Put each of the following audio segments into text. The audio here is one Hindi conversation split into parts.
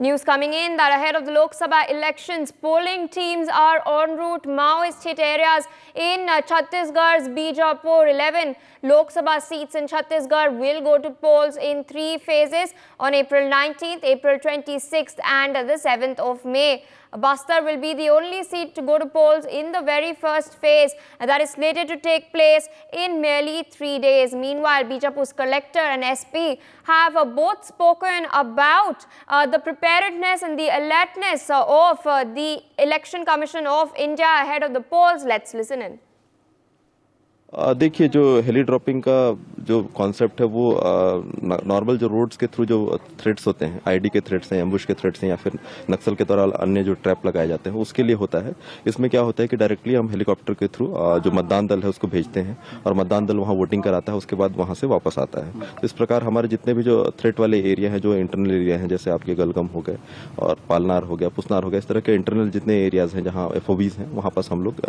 News coming in that ahead of the Lok Sabha elections, polling teams are en route Maoist hit areas in Chhattisgarh's Bijapur. 11 Lok Sabha seats in Chhattisgarh will go to polls in 3 phases on April 19th, April 26th and the 7th of May. Bastar will be the only seat to go to polls in the very first phase that is slated to take place in merely 3 days. Meanwhile, Bijapur's collector and SP have both spoken about the preparedness and the alertness of the Election Commission of India ahead of the polls. Let's listen in. देखिए, जो हेली ड्रॉपिंग का जो कॉन्सेप्ट है वो नॉर्मल जो रोड्स के थ्रू जो थ्रेट्स होते हैं, आईडी के थ्रेट्स हैं, एम्बुश के थ्रेट्स हैं या फिर नक्सल के दौरान अन्य जो ट्रैप लगाए जाते हैं उसके लिए होता है। इसमें क्या होता है कि डायरेक्टली हम हेलीकॉप्टर के थ्रू जो मतदान दल है उसको भेजते हैं और मतदान दल वहाँ वोटिंग कराता है, उसके बाद वहाँ से वापस आता है। तो इस प्रकार हमारे जितने भी जो थ्रेट वाले एरिया हैं, जो इंटरनल एरिया हैं, जैसे आपके गलगम हो गए और पालनार हो गया, पुसनार हो गया, इस तरह के इंटरनल जितने एरियाज हैं जहाँ FOBs हैं वहाँ पास हम लोग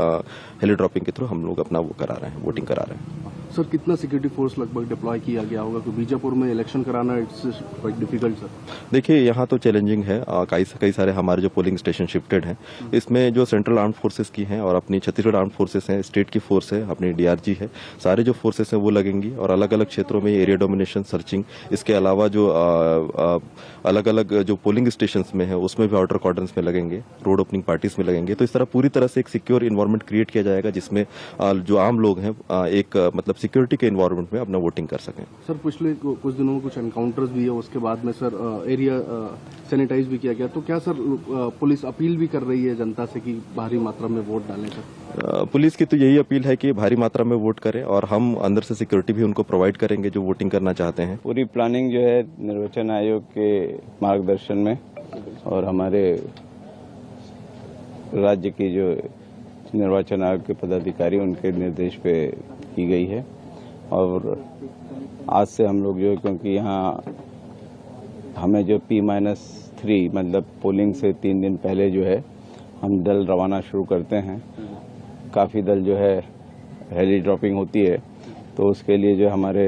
हेली ड्रॉपिंग के थ्रू हम लोग अपना वो करा रहे हैं, वोटिंग करा रहे हैं। सर, कितना सिक्योरिटी फोर्स लगभग डिप्लॉय किया गया होगा? क्योंकि बीजापुर में इलेक्शन कराना इट्स क्वाइट डिफिकल्ट सर। देखिए, यहाँ तो चैलेंजिंग है। कई सारे हमारे जो पोलिंग स्टेशन शिफ्टेड हैं, इसमें जो सेंट्रल आर्म्ड फोर्सेस की हैं और अपनी छत्तीसगढ़ आर्म्ड फोर्सेस हैं, स्टेट की फोर्स है, अपनी DRG है, सारे जो फोर्सेस हैं वो लगेंगी और अलग अलग क्षेत्रों में एरिया डोमिनेशन, सर्चिंग, इसके अलावा जो अलग अलग जो पोलिंग स्टेशन में है उसमें भी आउटर कॉर्डन्स में लगेंगे, रोड ओपनिंग पार्टीज में लगेंगे। तो इस तरह पूरी तरह से एक सिक्योर इन्वायरमेंट क्रिएट किया जाएगा जिसमें जो आम लोग हैं एक मतलब सिक्योरिटी के इन्वायरमेंट में अपना वोटिंग कर सकें। सर, पिछले कुछ दिनों में कुछ एनकाउंटर्स भी है, उसके बाद में सर एरिया सैनिटाइज भी किया गया, तो क्या सर पुलिस अपील भी कर रही है जनता से कि भारी मात्रा में वोट डालें? सर, पुलिस की तो यही अपील है कि भारी मात्रा में वोट करें और हम अंदर से सिक्योरिटी भी उनको प्रोवाइड करेंगे जो वोटिंग करना चाहते हैं। पूरी प्लानिंग जो है निर्वाचन आयोग के मार्गदर्शन में और हमारे राज्य की जो निर्वाचन आयोग के पदाधिकारी उनके निर्देश पे की गई है। और आज से हम लोग जो है, क्योंकि यहाँ हमें जो P-3 मतलब पोलिंग से 3 दिन पहले जो है हम दल रवाना शुरू करते हैं। काफ़ी दल जो है हेली ड्रॉपिंग होती है, तो उसके लिए जो हमारे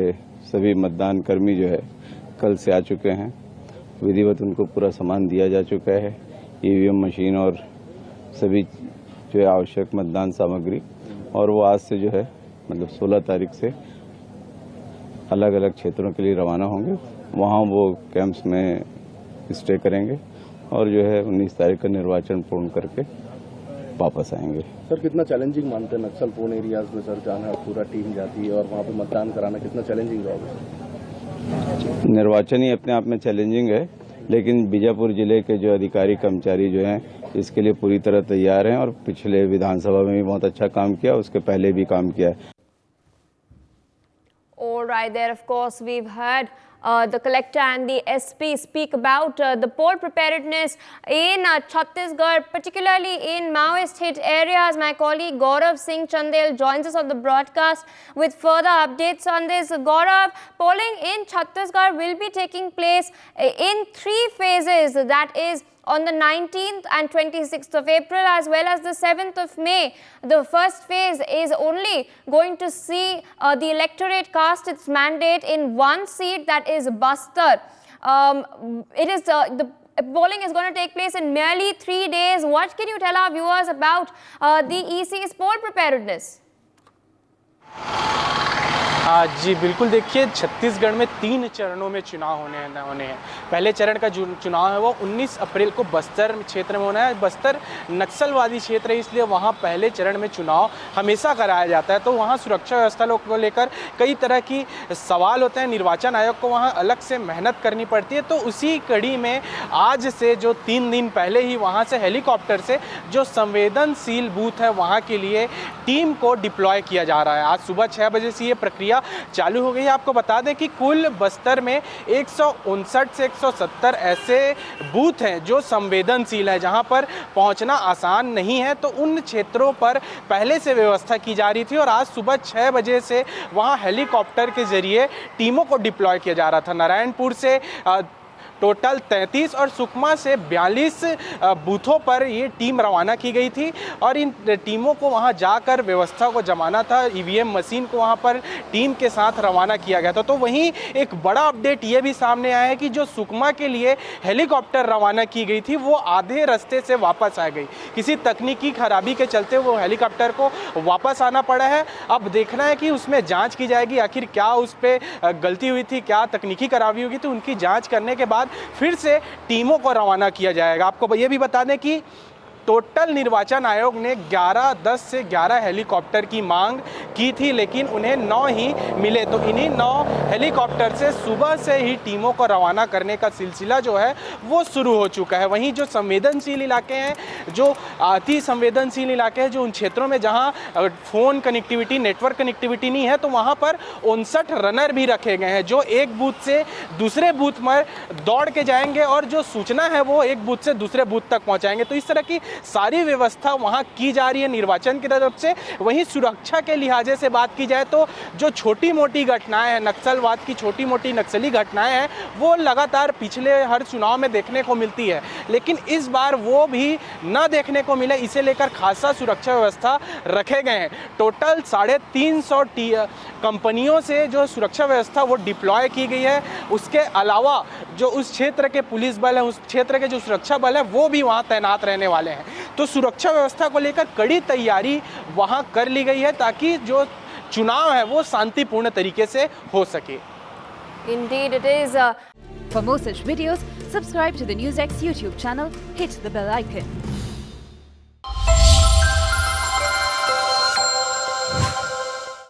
सभी मतदान कर्मी जो है कल से आ चुके हैं। विधिवत उनको पूरा सामान दिया जा चुका है, EVM मशीन और सभी जो है आवश्यक मतदान सामग्री। और वो आज से जो है मतलब 16 तारीख से अलग अलग क्षेत्रों के लिए रवाना होंगे। वहाँ वो कैंप्स में स्टे करेंगे और जो है 19 तारीख का निर्वाचन पूर्ण करके वापस आएंगे। सर, कितना चैलेंजिंग मानते हैं नक्सल प्रोन एरियाज में सर जाना, पूरा टीम जाती है और वहाँ पे मतदान कराना कितना चैलेंजिंग होगा? निर्वाचन ही अपने आप में चैलेंजिंग है, लेकिन बीजापुर जिले के जो अधिकारी कर्मचारी जो हैं इसके लिए पूरी तरह तैयार हैं और पिछले विधानसभा में भी बहुत अच्छा काम किया, उसके पहले भी काम किया है। All right, there of course we've heard the collector and the SP speak about the poll preparedness in Chhattisgarh, particularly in Maoist hit areas. My colleague Gaurav Singh Chandel joins us on the broadcast with further updates on this. Gaurav, polling in Chhattisgarh will be taking place in 3 phases, that is on the 19th and 26th of April as well as the 7th of May. The first phase is only going to see the electorate cast its mandate in 1 seat, that is Bastar. It is the polling is going to take place in merely 3 days. What can you tell our viewers about the EC's poll preparedness? जी बिल्कुल, देखिए छत्तीसगढ़ में 3 चरणों में चुनाव होने हैं। पहले चरण का जो चुनाव है वो 19 अप्रैल को बस्तर क्षेत्र में होना है। बस्तर नक्सलवादी क्षेत्र है, इसलिए वहाँ पहले चरण में चुनाव हमेशा कराया जाता है। तो वहाँ सुरक्षा व्यवस्था को लेकर कई तरह की सवाल होते हैं। निर्वाचन आयोग को वहाँ अलग से मेहनत करनी पड़ती है। तो उसी कड़ी में आज से जो 3 दिन पहले ही वहाँ से हेलीकॉप्टर से जो संवेदनशील बूथ है वहाँ के लिए टीम को डिप्लॉय किया जा रहा है। आज सुबह 6 बजे से ये प्रक्रिया चालू हो गई है। आपको बता दें कि कुल बस्तर में 159 से 170 ऐसे बूथ हैं जो संवेदनशील है, जहां पर पहुंचना आसान नहीं है। तो उन क्षेत्रों पर पहले से व्यवस्था की जा रही थी और आज सुबह 6 बजे से वहां हेलीकॉप्टर के जरिए टीमों को डिप्लॉय किया जा रहा था। नारायणपुर से टोटल 33 और सुकमा से 42 बूथों पर ये टीम रवाना की गई थी और इन टीमों को वहां जाकर व्यवस्था को जमाना था। ईवीएम मशीन को वहां पर टीम के साथ रवाना किया गया था। तो वहीं एक बड़ा अपडेट ये भी सामने आया है कि जो सुकमा के लिए हेलीकॉप्टर रवाना की गई थी वो आधे रास्ते से वापस आ गई। किसी तकनीकी खराबी के चलते वो हेलीकॉप्टर को वापस आना पड़ा है। अब देखना है कि उसमें जांच की जाएगी, आखिर क्या उस पर गलती हुई थी, क्या तकनीकी खराबी होगी, तो उनकी जांच करने के बाद फिर से टीमों को रवाना किया जाएगा। आपको ये भी बता दें कि टोटल निर्वाचन आयोग ने 10 से 11 हेलीकॉप्टर की मांग की थी, लेकिन उन्हें 9 ही मिले। तो इन्हीं 9 हेलीकॉप्टर से सुबह से ही टीमों को रवाना करने का सिलसिला जो है वो शुरू हो चुका है। वहीं जो संवेदनशील इलाके हैं, जो अति संवेदनशील इलाके हैं, जो उन क्षेत्रों में जहां फ़ोन कनेक्टिविटी, नेटवर्क कनेक्टिविटी नहीं है, तो वहां पर 59 रनर भी रखे गए हैं जो एक बूथ से दूसरे बूथ में दौड़ के जाएंगे और जो सूचना है वो एक बूथ से दूसरे बूथ तक पहुँचाएंगे। तो इस तरह की सारी व्यवस्था वहां की जा रही है निर्वाचन की तरफ से। वहीं सुरक्षा के लिहाजे से बात की जाए तो जो छोटी मोटी घटनाएं हैं, नक्सलवाद की छोटी मोटी नक्सली घटनाएं हैं, वो लगातार पिछले हर चुनाव में देखने को मिलती है, लेकिन इस बार वो भी न देखने को मिले। इसे लेकर खासा सुरक्षा व्यवस्था रखे गए हैं। टोटल 350 कंपनियों से जो सुरक्षा व्यवस्था वो डिप्लॉय की गई है। उसके अलावा जो उस क्षेत्र के पुलिस बल है, उस क्षेत्र के जो सुरक्षा बल है, वो भी वहाँ तैनात रहने वाले हैं। तो सुरक्षा व्यवस्था को लेकर कड़ी तैयारी वहां कर ली गई है ताकि जो चुनाव है वो शांतिपूर्ण तरीके से हो सके। Indeed, it is. For more such videos, subscribe to the NewsX YouTube channel, hit the bell icon.